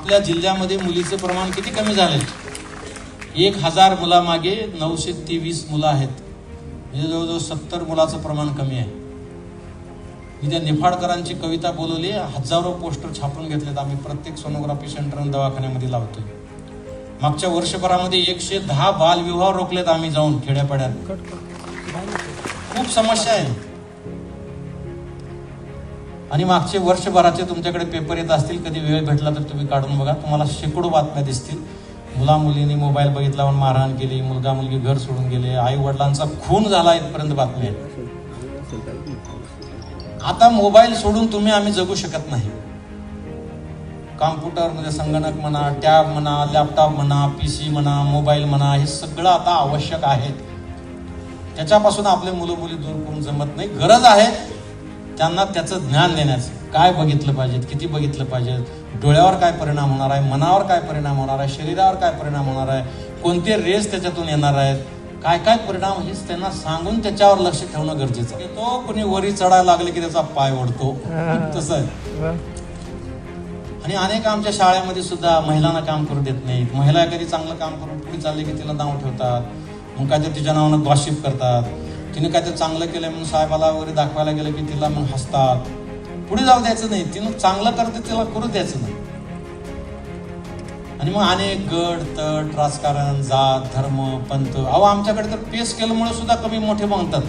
आपल्या जिल्ह्यामध्ये मुलीचं प्रमाण किती कमी झाले? 1000 मुलामागे 923 मुलं आहेत. म्हणजे जवळजवळ 70 मुलाचं प्रमाण कमी आहे. मी त्या निफाडकरांची कविता बोलवली, हजारो पोस्टर छापून घेतलेत. आम्ही प्रत्येक सोनोग्राफी सेंटर आणि दवाखान्यामध्ये लावतोय. मागच्या वर्षभरामध्ये 110 बालविवाह रोखलेत आम्ही जाऊन खेड्यापाड्यात. खूप समस्या आहे. आणि मागचे वर्षभराचे तुमच्याकडे पेपर येत असतील, कधी वेळ भेटला तर तुम्ही काढून बघा. तुम्हाला शेकडो बातम्या दिसतील. मुला मुलींनी मोबाईल बघितला म्हणून मारहाण केली, मुलगा मुलगी घर सोडून गेले, आई वडिलांचा खून झाला, इथपर्यंत बातम्या आहे. आता मोबाईल सोडून तुम्ही आम्ही जगू शकत नाही. कॉम्प्युटर म्हणजे संगणक म्हणा, टॅब म्हणा, लॅपटॉप म्हणा, पीसी म्हणा, मोबाईल म्हणा, हे सगळं आता आवश्यक आहे. त्याच्यापासून आपले मुलं मुली दूर करून जमत नाही. गरज आहे त्यांना त्याचं ज्ञान देण्याचं. काय बघितलं पाहिजे, किती बघितलं पाहिजे, डोळ्यावर काय परिणाम होणार आहे, मनावर काय परिणाम होणार आहे, शरीरावर काय परिणाम होणार आहे, कोणते रेस त्याच्यातून येणार आहेत, काय काय परिणाम, हेच त्यांना सांगून त्याच्यावर लक्ष ठेवणं गरजेचं आहे. तो कोणी वरी चढायला लागले की त्याचा पाय ओढतो, तसं आहे. आणि अनेक आमच्या शाळेमध्ये सुद्धा महिलांना काम करू देत नाहीत. महिला कधी चांगलं काम करून पुढे चालले की तिला नाव ठेवतात, मग काय ते तिच्या नावानं गॉसिप करतात. तिने काय ते चांगलं केलं म्हणून साहेबाला वगैरे दाखवायला गेलं की तिला मग हसतात. पुढे जाऊ द्यायचं नाही. तिनं चांगलं करते तिला करू द्यायचं नाही. आणि मग अनेक गड तट, राजकारण, जात, धर्म, पंथ. अहो आमच्याकडे तर पे स्केलमुळे सुद्धा कमी मोठे मागतात.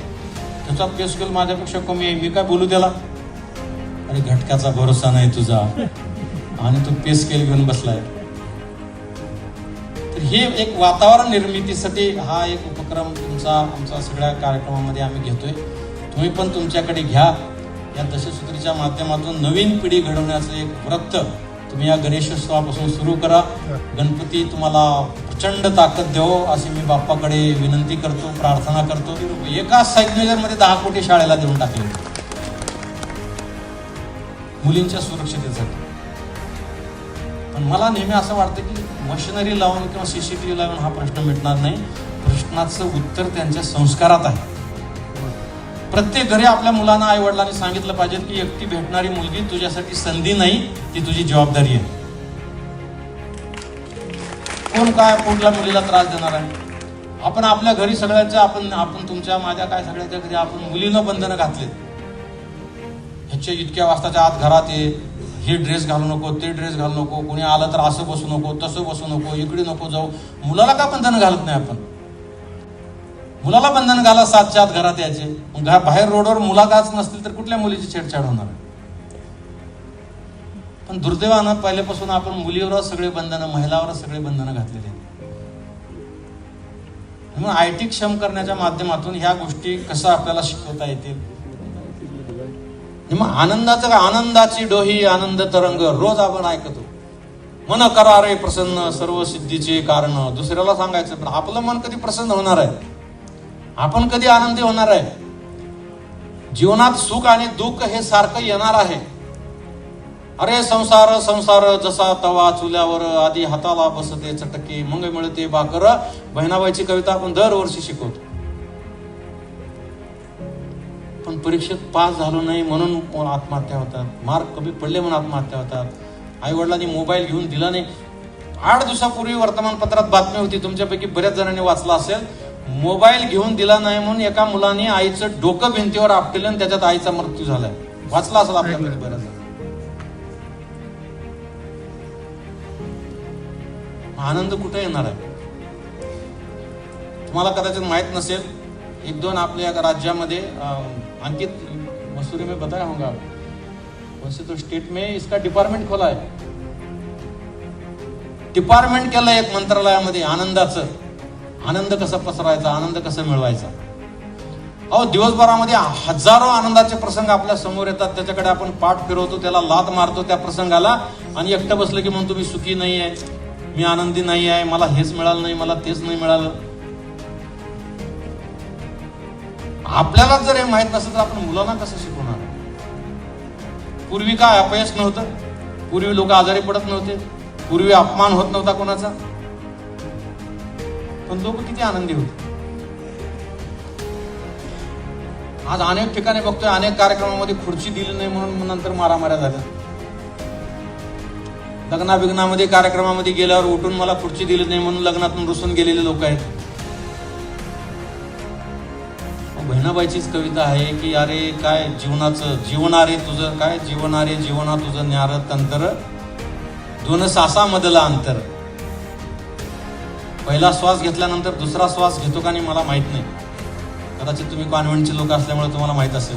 त्याचा पे स्केल माझ्यापेक्षा कमी आहे, मी काय बोलू त्याला? अरे घटकाचा भरोसा नाही तुझा, आणि तू पे स्केल घेऊन बसलाय. तर हे एक वातावरण निर्मितीसाठी हा एक उपक्रम आमचा सगळ्या कार्यक्रमामध्ये आम्ही घेतोय. तुम्ही पण तुमच्याकडे घ्या. या दशसूत्रीच्या माध्यमातून नवीन पिढी घडवण्याचं एक व्रत तुम्ही या गणेशोत्सवापासून सुरू करा. गणपती तुम्हाला प्रचंड ताकद देवो अशी मी बाप्पाकडे विनंती करतो, प्रार्थना करतो. एका सायकलमध्ये 10 कोटी शाळेला देऊन टाकले मुलींच्या सुरक्षितेसाठी. पण मला नेहमी असं वाटतं की मशिनरी लावून किंवा CCTV लावून हा प्रश्न मिटणार नाही. प्रश्नाचं उत्तर त्यांच्या संस्कारात आहे. प्रत्येक घरी आपल्या मुलांना आई वडिलांनी सांगितलं पाहिजे की एकटी भेटणारी मुलगी तुझ्यासाठी संधी नाही, ती तुझी जबाबदारी आहे. कोण काय कुठल्या मुलीला त्रास देणार आहे? आपण आपल्या घरी सगळ्यांच्या आपण तुमच्या माझ्या काय सगळ्यांच्या घरी आपण मुलीनं बंधनं घातले. ह्याच्या इतक्या वाजताच्या आत घरात ये, हे ड्रेस घालू नको, ते ड्रेस घालू नको, कोणी आलं तर असं बसू नको, तसं बसू नको, इकडे नको जाऊ. मुलाला का बंधनं घालत नाही आपण? मुलाला बंधन घाला, 7च्या आत घरात यायचे. बाहेर रोडवर मुलागाच नसतील तर कुठल्या मुलीची छेडछाड होणार? पण दुर्दैवानं पहिल्यापासून आपण मुलीवर सगळे बंधनं, महिलावर सगळे बंधनं घातलेले आहेत. म्हणून IT क्षम करण्याच्या माध्यमातून ह्या गोष्टी कसं आपल्याला शिकवता येतील. मग आनंदाची डोही आनंद तरंग रोज आपण ऐकतो. मन करा रे प्रसन्न सर्व सिद्धीचे कारण. दुसऱ्याला सांगायचं, पण आपलं मन कधी प्रसन्न होणार आहे? आपण कधी आनंदी होणार आहे? जीवनात सुख आणि दुःख हे सारखं येणार आहे. अरे संसार संसार जसा तवा चुल्यावर, आधी हाताला बसते चटके मग मिळते भाकर. बहिणाबाईची कविता आपण दरवर्षी शिकवतो. पण परीक्षेत पास झालो नाही म्हणून आत्महत्या होतात, मार्क कमी पडले म्हणून आत्महत्या होतात. आई वडिलांनी मोबाईल घेऊन दिला नाही. 8 दिवसापूर्वी वर्तमानपत्रात बातमी होती, तुमच्यापैकी बऱ्याच जणांनी वाचला असेल. मोबाईल घेऊन दिला नाही म्हणून एका मुलाने आईचं डोकं भिंतीवर आपटलं आणि त्याच्यात आईचा मृत्यू झालाय. वाचला असेल आपल्याकडे बऱ्याच. आनंद कुठे येणार आहे? तुम्हाला कदाचित माहित नसेल, 1-2 आपल्या राज्यामध्ये अंकित मसूरी में बताया होगा, वैसे तो स्टेट में इसका डिपार्टमेंट खोला है. डिपार्टमेंट केलं एक मंत्रालयामध्ये आनंदाचं. आनंद कसा पसरायचा, आनंद कसा मिळवायचा. अहो दिवसभरामध्ये हजारो आनंदाचे प्रसंग आपल्या समोर येतात. त्याच्याकडे आपण पाठ फिरवतो, त्याला लात मारतो त्या प्रसंगाला, आणि एकटं बसलं की म्हणतो मी सुखी नाही आहे, मी आनंदी नाही आहे, मला हेच मिळालं नाही, मला तेच नाही मिळालं. आपल्याला जर हे माहित नसेल तर आपण मुलांना कसं शिकवणार? पूर्वी काय अपयश नव्हतं, पूर्वी लोक आजारी पडत नव्हते, पूर्वी अपमान होत नव्हता कोणाचा, पण लोक किती आनंदी होते. आज अनेक ठिकाणी बघतोय, अनेक कार्यक्रमामध्ये खुर्ची दिली नाही म्हणून नंतर मारामाऱ्या झाल्या. लग्नाबिग्नामध्ये कार्यक्रमामध्ये गेल्यावर उठून मला खुर्ची दिली नाही म्हणून लग्नातून रुसून गेलेले लोक आहेत. बहिणाबाईचीच कविता आहे की अरे काय जीवनाचं जीवनारे तुझं काय जीवनारे जीवना तुझं न्यार तंत्र दोन सासामधलं अंतर. पहिला श्वास घेतल्यानंतर दुसरा श्वास घेतो का नाही मला माहित नाही. कदाचित तुम्ही कॉन्व्हेंटचे लोक असल्यामुळे तुम्हाला माहित असेल.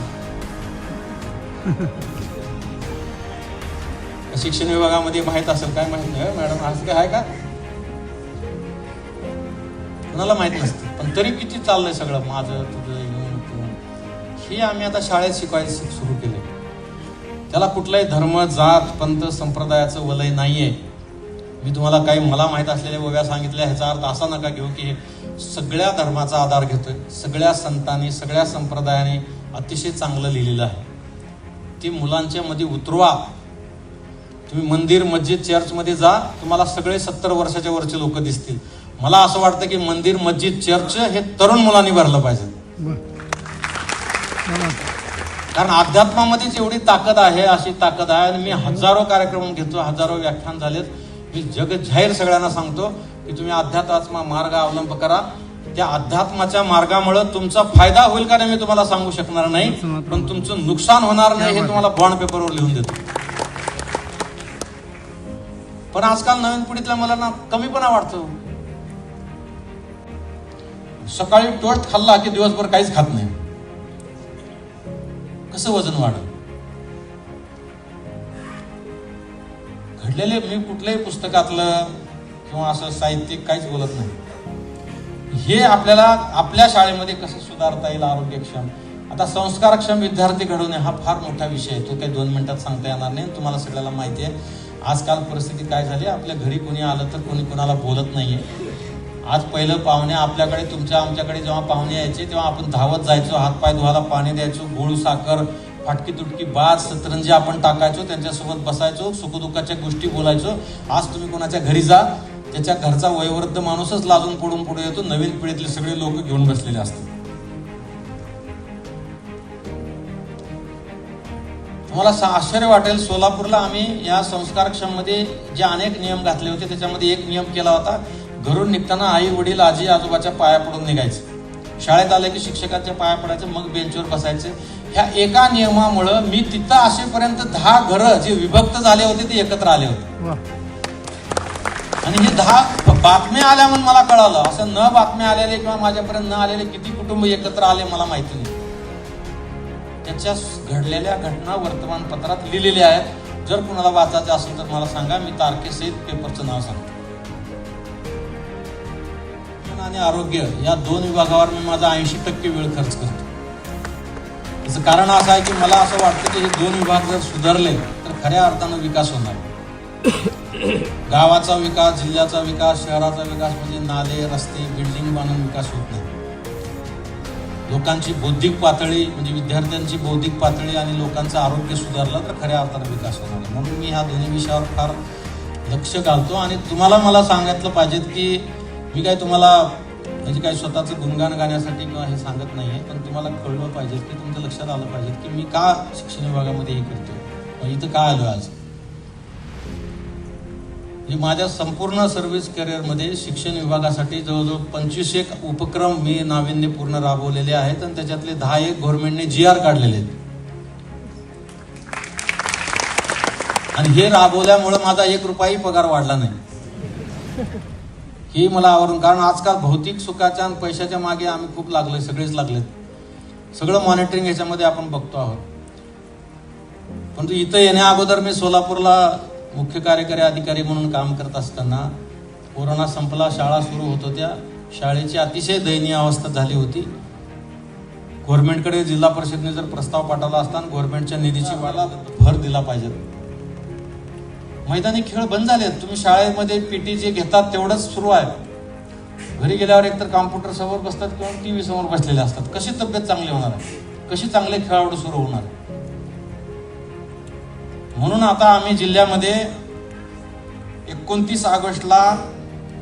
शिक्षण विभागामध्ये माहित असेल काय माहित नाही मॅडम असं काय आहे का कुणाला माहित नसतं. पण तरी किती चाललंय सगळं माझं तुझं हे आम्ही आता शाळेत शिकवायला सुरू केले. त्याला कुठलाही धर्म जात पंथ संप्रदायाचं वलय नाहीये. मी तुम्हाला काही मला माहित असलेल्या ओव्या सांगितल्या ह्याचा अर्थ असा नका घेऊ की हे सगळ्या धर्माचा आधार घेतोय. सगळ्या संतांनी सगळ्या संप्रदायाने अतिशय चांगलं लिहिलेलं आहे. ती मुलांच्या मध्ये उतरवा. तुम्ही मंदिर मस्जिद चर्चमध्ये जा तुम्हाला सगळे 70 वर्षाच्या वरचे लोक दिसतील. मला असं वाटतं की मंदिर मस्जिद चर्च हे तरुण मुलांनी भरलं पाहिजे. कारण अध्यात्मामध्येच एवढी ताकद आहे अशी ताकद आहे. आणि मी हजारो कार्यक्रम घेतो हजारो व्याख्यान झालेत. मी जग जाहीर सगळ्यांना सांगतो की तुम्ही अध्यात्माचा मार्ग अवलंब करा. त्या अध्यात्माच्या मार्गामुळे तुमचा फायदा होईल का नाही मी तुम्हाला सांगू शकणार नाही पण तुमचं नुकसान होणार नाही हे तुम्हाला बॉन्ड पेपरवर लिहून देतो. पण आजकाल नवीन पिढीतल्या मुलांना कमीपणा वाटतो. सकाळी टोस्ट खाल्ला की दिवसभर काहीच खात नाही. कसं वजन वाढलं. घडलेले मी कुठल्याही पुस्तकातलं किंवा असं साहित्यिक काहीच बोलत नाही. हे आपल्याला आपल्या शाळेमध्ये कसं सुधारता येईल आरोग्यक्षम. आता संस्कारक्षम विद्यार्थी घडवणे हा फार मोठा विषय आहे. तो काही 2 मिनिटात सांगता येणार नाही. तुम्हाला सगळ्याला माहिती आहे आजकाल परिस्थिती काय झाली. आपल्या घरी कोणी आलं तर कोणी कोणाला बोलत नाहीये. आज पहिलं पाहुणे आपल्याकडे आमच्याकडे जेव्हा पाहुणे यायचे तेव्हा आपण धावत जायचो. हातपाय धुवायला पाणी द्यायचो. गुळ साखर फाटकी तुटकी बाज सतरंजी आपण टाकायचो. त्यांच्यासोबत बसायचो. सुखदुःखाच्या गोष्टी बोलायचो. आज तुम्ही कोणाच्या घरी जा त्याच्या घरचा वयोवृद्ध माणूसच लाजून पडून पुढे येतो. नवीन पिढीतले सगळे लोक घेऊन बसलेले असतात. तुम्हाला आश्चर्य वाटेल सोलापूरला आम्ही या संस्कारक्षम मध्ये जे अनेक नियम घातले होते त्याच्यामध्ये एक नियम केला होता. घरून निघताना आई वडील आजी आजोबाच्या पाया पडून निघायचं. शाळेत आले की शिक्षकांच्या पाया पडायचं मग बेंचवर बसायचे. ह्या एका नियमामुळं मी तिथं असेपर्यंत 10 घरं जे विभक्त झाले होते ते एकत्र आले होते. आणि हे 10 बातम्या आल्या म्हणून मला कळालं. असं न बातम्या आलेले किंवा माझ्यापर्यंत न आलेले किती कुटुंब एकत्र आले मला माहिती नाही. त्याच्या घडलेल्या घटना वर्तमानपत्रात लिहिलेल्या आहेत. जर कुणाला वाचायचं असेल तर मला सांगा. मी तारखेसहित पेपरचं नाव सांगतो. आणि आरोग्य या 2 विभागावर मी माझा 80% वेळ खर्च करतो. याचं कारण असं आहे की मला असं वाटतं की हे 2 विभाग जर सुधारले तर खऱ्या अर्थानं विकास होणार. गावाचा विकास जिल्ह्याचा विकास शहराचा विकास म्हणजे नाले रस्ते बिल्डिंग बांधून विकास होत नाही. लोकांची बौद्धिक पातळी म्हणजे विद्यार्थ्यांची बौद्धिक पातळी आणि लोकांचं आरोग्य सुधारलं तर खऱ्या अर्थानं विकास होणार. म्हणून मी ह्या दोन्ही विषयावर फार लक्ष घालतो. आणि तुम्हाला मला सांगितलं पाहिजेत की मी काय तुम्हाला म्हणजे काही स्वतःचं गुणगान गाण्यासाठी किंवा हे सांगत नाही आहे. पण तुम्हाला कळलं पाहिजे की तुमच्या लक्षात आलं पाहिजे की मी का शिक्षण विभागामध्ये हे करतो इथं का आलो आज. माझ्या संपूर्ण सर्व्हिस करिअरमध्ये शिक्षण विभागासाठी जवळजवळ 25 उपक्रम मी नाविन्यपूर्ण राबवलेले आहेत. आणि त्याच्यातले 10 गव्हर्नमेंटने GR काढलेले आहेत. आणि हे राबवल्यामुळे माझा 1 रुपयाही पगार वाढला नाही. हे मला आवडून. कारण आजकाल भौतिक सुखाच्या आणि पैशाच्या मागे आम्ही खूप लागलोय. सगळेच लागलेत. सगळं मॉनिटरिंग ह्याच्यामध्ये आपण बघतो आहोत. परंतु इथं येण्या अगोदर मी सोलापूरला मुख्य कार्यकारी अधिकारी म्हणून काम करत असताना कोरोना संपला शाळा सुरू होत होत्या. शाळेची अतिशय दयनीय अवस्था झाली होती. गव्हर्नमेंटकडे जिल्हा परिषदेने जर प्रस्ताव पाठवला असता गव्हर्नमेंटच्या निधीची वाला भर दिला पाहिजे. मैदानी खेळ बंद झाले. तुम्ही शाळेमध्ये PT जे घेतात तेवढंच सुरू आहे. घरी गेल्यावर एकतर कॉम्प्युटर समोर बसतात किंवा TV समोर बसलेले असतात. कशी तब्येत चांगली होणार आहे. कशी चांगले खेळाडू सुरू होणार आहे. म्हणून आता आम्ही जिल्ह्यामध्ये 29 ऑगस्टला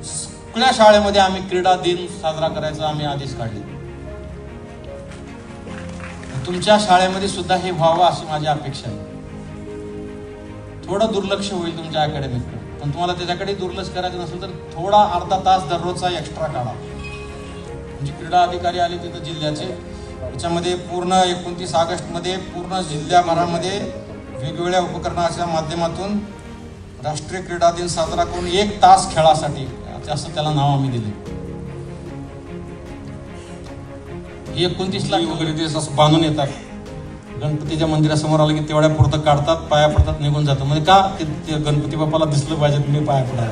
सगळ्या शाळेमध्ये आम्ही क्रीडा दिन साजरा करायचा आम्ही आदेश काढले. तुमच्या शाळेमध्ये सुद्धा हे व्हावं अशी माझी अपेक्षा आहे. थोडं दुर्लक्ष होईल तुमच्या अकॅडमीकडे. पण तुम्हाला त्याच्याकडे दुर्लक्ष करायचं नसेल तर थोडा अर्धा तास दररोजचा एक्स्ट्रा काढा. म्हणजे क्रीडा अधिकारी आले तिथं जिल्ह्याचे, त्याच्यामध्ये पूर्ण 29 ऑगस्टमध्ये पूर्ण जिल्ह्याभरामध्ये वेगवेगळ्या उपकरणाच्या माध्यमातून राष्ट्रीय क्रीडा दिन साजरा करून 1 तास खेळासाठी, असं त्याला नाव आम्ही दिले. 29ला वगैरे ते असं बांधून येतात, गणपतीच्या मंदिरासमोर आलं की तेवढ्या पुरतं काढतात, पाया पडतात, निघून जातं. म्हणजे का ते गणपती बाप्पाला दिसलं पाहिजे तुम्ही पाया पडा.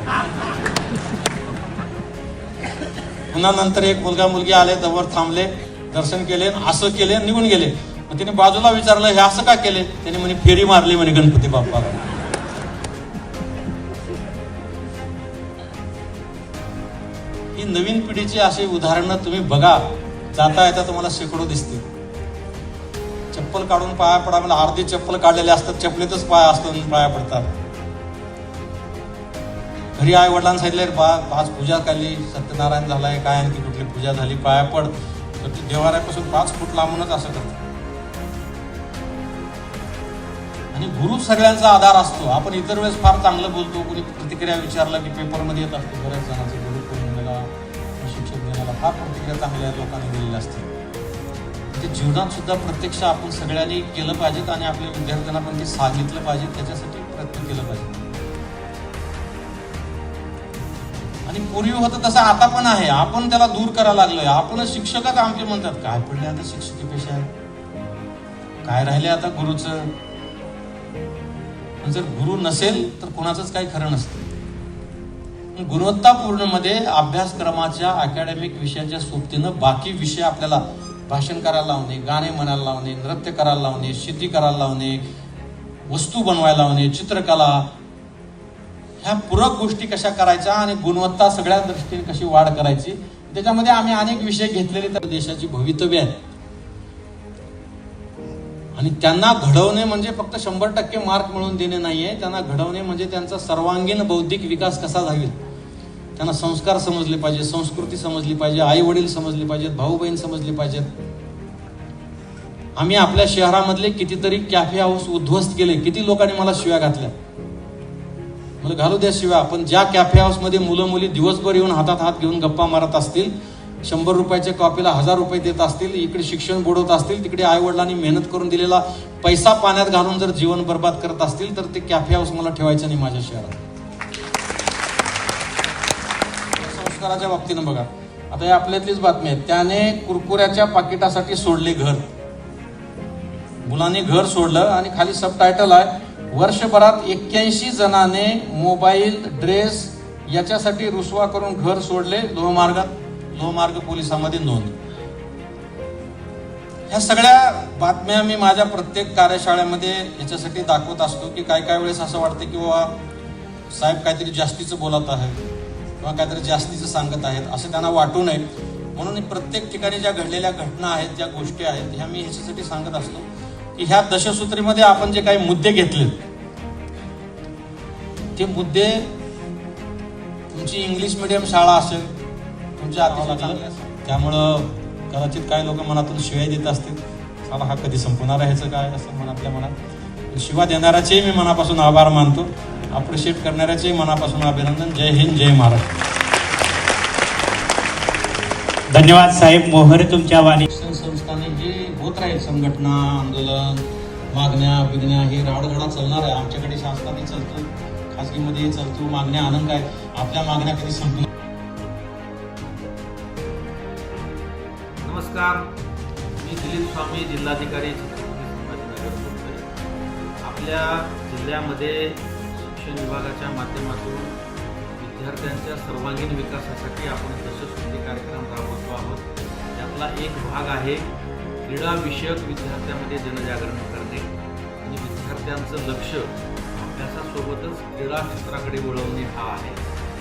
पुन्हा नंतर एक मुलगा मुलगी आले, जवळ थांबले, दर्शन केले, असं केले, निघून गेले. मग त्याने बाजूला विचारलं हे असं का केले? त्याने म्हणे फेरी मारली म्हणे गणपती बाप्पाला. ही नवीन पिढीची अशी उदाहरणं तुम्ही बघा, जाता येता तुम्हाला शेकडो दिसतील. चप्पल काढून पाया पडा म्हणजे अर्धी चप्पल काढलेले असतात, चपलेतच पाया असतो पाया पडतात. घरी आई वडिलांना सांगितले आज पूजा केली, सत्यनारायण झालाय, काय आणखी कुठली पूजा झाली, पाया पड, तर ती देवाऱ्यापासून 5 फूट लांबूनच असं करतात. आणि गुरु सगळ्यांचा आधार असतो. आपण इतर वेळेस फार चांगलं बोलतो, कोणी प्रतिक्रिया विचारलं की पेपरमध्ये येत असतो, बऱ्याच जणांचे गुरु पौर्णिमेला शिक्षक दिनाला फार प्रतिक्रिया चांगल्या लोकांनी दिलेल्या असते. म्हणजे जीवनात सुद्धा प्रत्यक्ष आपण सगळ्यांनी केलं पाहिजेत आणि आपल्या विद्यार्थ्यांना पण ते सांगितलं पाहिजे, त्याच्यासाठी प्रयत्न केलं पाहिजे. आणि पूर्वी होतं तसं आता पण आहे, आपण त्याला दूर करायला लागलोय. आपणच शिक्षकच आमचे म्हणतात काय पडले आता शिक्षकीपेक्षा आहे, काय राहिले आता गुरुचं. जर गुरु नसेल तर कोणाचंच काही खरं नसतं. गुणवत्तापूर्ण मध्ये अभ्यासक्रमाच्या अकॅडमिक विषयाच्या सोबतीनं बाकी विषय आपल्याला भाषण करायला लावणे, गाणे म्हणायला लावणे, नृत्य करायला लावणे, शेती करायला लावणे, वस्तू बनवायला लावणे, चित्रकला, ह्या पूरक गोष्टी कशा करायच्या आणि गुणवत्ता सगळ्या दृष्टीने कशी वाढ करायची, त्याच्यामध्ये आम्ही अनेक विषय घेतलेले तर देशाची भवितव्य आहे. आणि त्यांना घडवणे म्हणजे फक्त 100% मार्क मिळवून देणे नाहीये, त्यांना घडवणे म्हणजे त्यांचा सर्वांगीण बौद्धिक विकास कसा झाला, त्यांना संस्कार समजले पाहिजे, संस्कृती समजली पाहिजे, आई वडील समजले पाहिजेत, भाऊ बहीण समजले पाहिजेत. आम्ही आपल्या शहरामधले कितीतरी कॅफे हाऊस उद्ध्वस्त केले, किती लोकांनी मला शिव्या घातल्या. मला घालू द्या शिव्या, पण ज्या कॅफे हाऊस मध्ये मुलं मुली दिवसभर येऊन हातात हात घेऊन गप्पा मारत असतील, 100 रुपयाच्या कॉफीला 1000 रुपये देत असतील, इकडे शिक्षण बुडवत असतील, तिकडे आई वडिलांनी मेहनत करून दिलेला पैसा पाण्यात घालून जर जीवन बर्बाद करत असतील, तर ते कॅफे हाऊस मला ठेवायचं नाही माझ्या शहरात. संस्काराच्या बाबतीनं बघा, आता या आपल्यातलीच बातमी आहे, त्याने कुरकुऱ्याच्या पाकिटासाठी सोडले घर. मुलांनी घर सोडलं आणि खाली सबटायटल आहे, वर्षभरात 81 जणांनी मोबाईल, ड्रेस याच्यासाठी रुसवा करून घर सोडले, लोहमार्ग पोलिसांमध्ये नोंद. ह्या सगळ्या बातम्या मी माझ्या प्रत्येक कार्यशाळेमध्ये याच्यासाठी दाखवत असतो की काय काय वेळेस असं वाटतं की बाबा साहेब काहीतरी जास्तीचं बोलत आहेत किंवा काहीतरी जास्तीचं सांगत आहेत, असं त्यांना वाटू नये म्हणून प्रत्येक ठिकाणी ज्या घडलेल्या घटना आहेत, ज्या गोष्टी आहेत, ह्या मी ह्याच्यासाठी सांगत असतो की ह्या दशसूत्रीमध्ये आपण जे काही मुद्दे घेतले, ते मुद्दे तुमची इंग्लिश मिडियम शाळा असेल, तुमच्या अतिशय चांगल्या असेल, त्यामुळं कदाचित काही लोक मनातून शिव्या देत असतील, साला हा कधी संपणार आहे ह्याचं काय, असं मनातल्या मनात. शिव्या देणाऱ्याचे मी मनापासून आभार मानतो, अप्रिशिएट करणाऱ्याचे मनापासून अभिनंदन. जय हिंद, जय महाराष्ट्र. धन्यवाद साहेब मोहर तुमच्या वाणी. शिक्षण संस्थांनी जे होत राहील संघटना, आंदोलन, मागण्या बिगण्या, हे राडगडा चालणार आहे. आमच्याकडे शासनाने चालतो, खासगीमध्ये चालतो, मागण्या आनंद काय, आपल्या मागण्या कधी संपणार. नमस्कार, मी दिलीप स्वामी, जिल्हाधिकारी छत्रपती संभाजीनगर बोलतोय. आपल्या जिल्ह्यामध्ये शिक्षण विभागाच्या माध्यमातून विद्यार्थ्यांच्या सर्वांगीण विकासासाठी आपण दशसूत्री कार्यक्रम राबवतो आहोत. त्यातला एक भाग आहे क्रीडा विषयक विद्यार्थ्यांमध्ये जनजागरण करणे आणि विद्यार्थ्यांचं लक्ष अभ्यासासोबतच क्रीडा क्षेत्राकडे वळवणे हा आहे.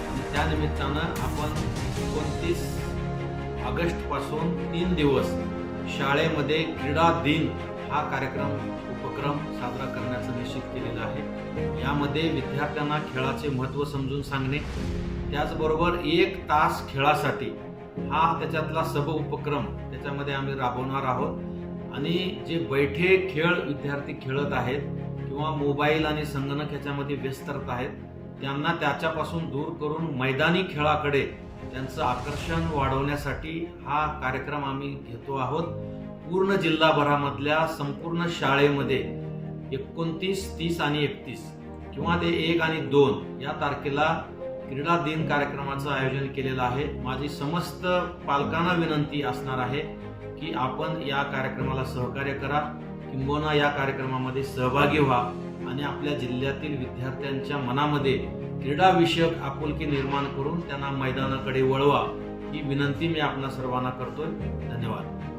आणि त्यानिमित्तानं आपण 29 ऑगस्टपासून 3 दिवस शाळेमध्ये क्रीडा दिन हा उपक्रम साजरा करण्याचं निश्चित केलेलं आहे. यामध्ये विद्यार्थ्यांना खेळाचे महत्त्व समजून सांगणे, त्याचबरोबर 1 तास खेळासाठी हा त्याच्यातला उपक्रम त्याच्यामध्ये आम्ही राबवणार आहोत. आणि जे बैठे खेळ विद्यार्थी खेळत आहेत किंवा मोबाईल आणि संगणक ह्याच्यामध्ये व्यस्त राहत आहेत, त्यांना त्याच्यापासून दूर करून मैदानी खेळाकडे त्यांचं आकर्षण वाढवण्यासाठी हा कार्यक्रम आम्ही घेतो आहोत. पूर्ण जिल्हाभरामधल्या संपूर्ण शाळेमध्ये 29, 30 आणि 31 किंवा ते 1 आणि 2 या तारखेला क्रीडा दिन कार्यक्रमाचं आयोजन केलेलं आहे. माझी समस्त पालकांना विनंती असणार आहे की आपण या कार्यक्रमाला सहकार्य करा, किंबहुना या कार्यक्रमामध्ये सहभागी व्हा आणि आपल्या जिल्ह्यातील विद्यार्थ्यांच्या मनामध्ये क्रीडा विषयक आपुलकी निर्माण करून त्यांना मैदानाकडे वळवा, ही विनंती मी आपणा सर्वांना करतोय. धन्यवाद.